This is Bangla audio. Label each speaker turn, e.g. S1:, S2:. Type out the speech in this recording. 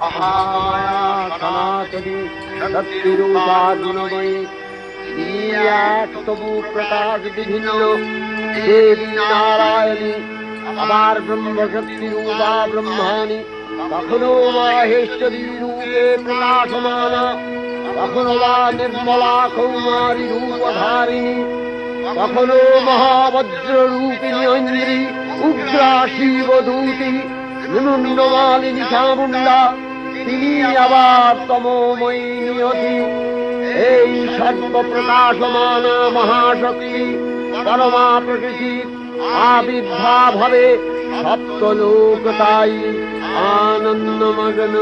S1: মহামায়া সনাতনী শক্তিরূপা গুণময়ী, তিনি এক তবু প্রকাশ বিভিন্ন দেবী নারায়ণী, আবার ব্রহ্মশক্তি রূপা ব্রহ্মাণী, কখনো মহেশ্বরী রূপে প্রকাশমানা, কখনো বা নির্মলা কৌমারী রূপধারিণী, কখনো মহাবজ্র রূপিণী ঐন্দ্রী, উগ্রা শিবদূতি, নিমুন্ডমালিনী চামুণ্ডা, তিনি আবার তমোময়ী নিয়তি। এই সর্বপ্রকাশমানা মহাশক্তি পরমা প্রকৃতির আবির্ভাব হবে সপ্তলোক তাই আনন্দমগ্ন।